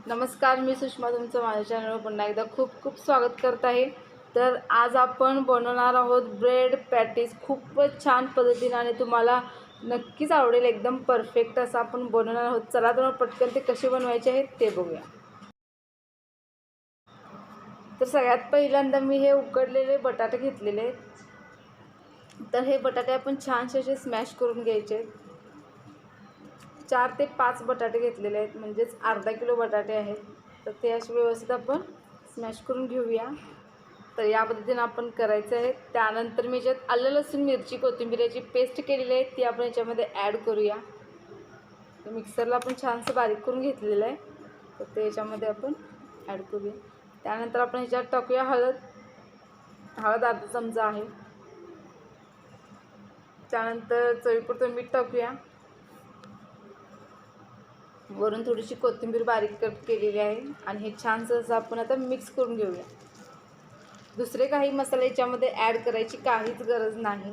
नमस्कार, मी सुषमा तुमचं माझ्या चॅनलवर पुन्हा एकदा खूप खूप स्वागत करत आहे। तर आज आपण बनवणार आहोत ब्रेड पॅटीस। खूपच छान पद्धतीने आणि तुम्हाला नक्कीच आवडेल, एकदम परफेक्ट असं आपण बनवणार आहोत। चला तर पटकन ते कसे बनवायचे आहेत ते बघूया। तर सगळ्यात पहिल्यांदा मी हे उकडलेले बटाटे घेतलेले आहेत। तर हे बटाटे आपण छानसे असे स्मॅश करून घ्यायचे। 4 ते 5 बटाटे घेतलेले आहेत, म्हणजेच अर्धा किलो बटाटे आहेत। तर ते असे व्यवस्थित आपण स्मॅश करून घेऊया। तर या पद्धतीने आपण करायचं आहे। त्यानंतर मी याच्यात आलं लसूण मिरची कोथिंबीरची पेस्ट केलेली आहे, ती आपण याच्यामध्ये ॲड करूया। तर मिक्सरला आपण छानसं बारीक करून घेतलेलं आहे, तर ते याच्यामध्ये आपण ॲड करूया। त्यानंतर आपण ह्याच्यात टाकूया हळद अर्धा चमचा आहे। त्यानंतर चवीपुरतं मीठ टाकूया। वरून थोडीशी कोथिंबीर बारीक कट केलेली आहे आणि हे छानसं असं आपण आता मिक्स करून घेऊया। दुसरे काही मसाले याच्यामध्ये ॲड करायची काहीच गरज नाही।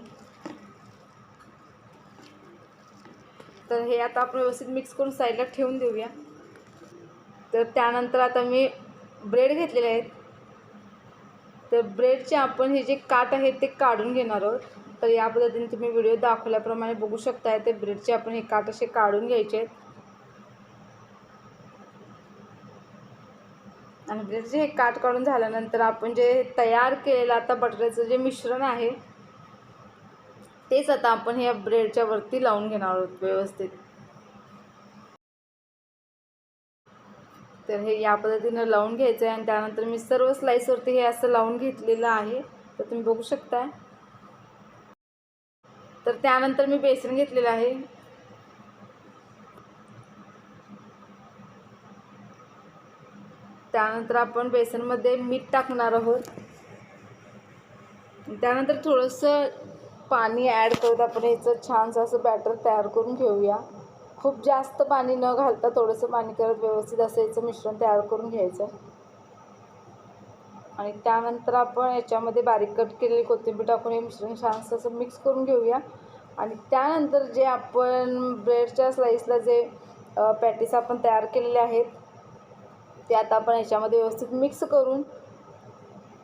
तर हे आता आपण व्यवस्थित मिक्स करून साईडला ठेवून देऊया। तर त्यानंतर आता मी ब्रेड घेतलेले आहेत। तर ब्रेडचे आपण हे जे काट आहेत ते काढून घेणार आहोत। तर या पद्धतीने तुम्ही व्हिडिओ दाखवल्याप्रमाणे बघू शकता, ते ब्रेडचे आपण हे काट असे काढून घ्यायचे आहेत। आणि ब्रेडचे हे काट काढून झाल्यानंतर आपण जे तयार केलेलं आता बटाट्याचं जे मिश्रण आहे तेच आता आपण ह्या ब्रेडच्या वरती लावून घेणार आहोत व्यवस्थित। तर हे या पद्धतीने लावून घ्यायचं आहे आणि त्यानंतर मी सर्व स्लाइसवरती हे असं लावून घेतलेलं आहे, तर तुम्ही बघू शकता। तर त्यानंतर मी बेसन घेतलेलं आहे। त्यानंतर आपण बेसनमध्ये मीठ टाकणार आहोत। त्यानंतर थोडंसं पाणी ॲड करत आपण याचं छानसं असं बॅटर तयार करून घेऊया। खूप जास्त पाणी न घालता थोडंसं पाणी करत व्यवस्थित असं याचं मिश्रण तयार करून घ्यायचं। आणि त्यानंतर आपण याच्यामध्ये बारीक कट केलेली कोथिंबीर टाकून हे मिश्रण छानसं असं मिक्स करून घेऊया। आणि त्यानंतर जे आपण ब्रेडच्या स्लाइसला जे पॅटीस आपण तयार केलेले आहेत ते आता आपण याच्यामध्ये व्यवस्थित मिक्स करून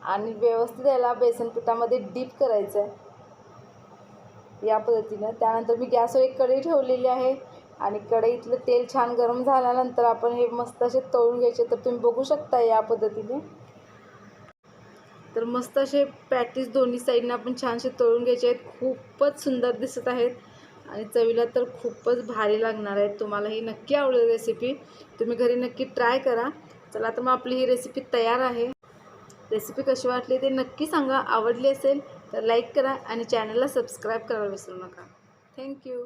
आणि व्यवस्थित याला बेसन पिठामध्ये डीप करायचं आहे या पद्धतीनं। त्यानंतर मी गॅसवर एक कढई ठेवलेली आहे आणि कढईतलं तेल छान गरम झाल्यानंतर आपण हे मस्त असे तळून घ्यायचे। तर तुम्ही बघू शकता या पद्धतीने। तर मस्त असे पॅटीस दोन्ही साईडने आपण छानसे तळून घ्यायचे आहेत। खूपच सुंदर दिसत आहेत आणि चवीला तर खूपच भारी लागणार आहेत। तुम्हाला ही नक्की आवडेल रेसिपी, तुम्ही घरी नक्की ट्राय करा। चला तर मग आपली ही रेसिपी तयार आहे। रेसिपी कशी वाटली ते नक्की सांगा। आवडली असेल तर लाईक करा आणि चॅनलला सबस्क्राईब करायला विसरू नका। थँक्यू।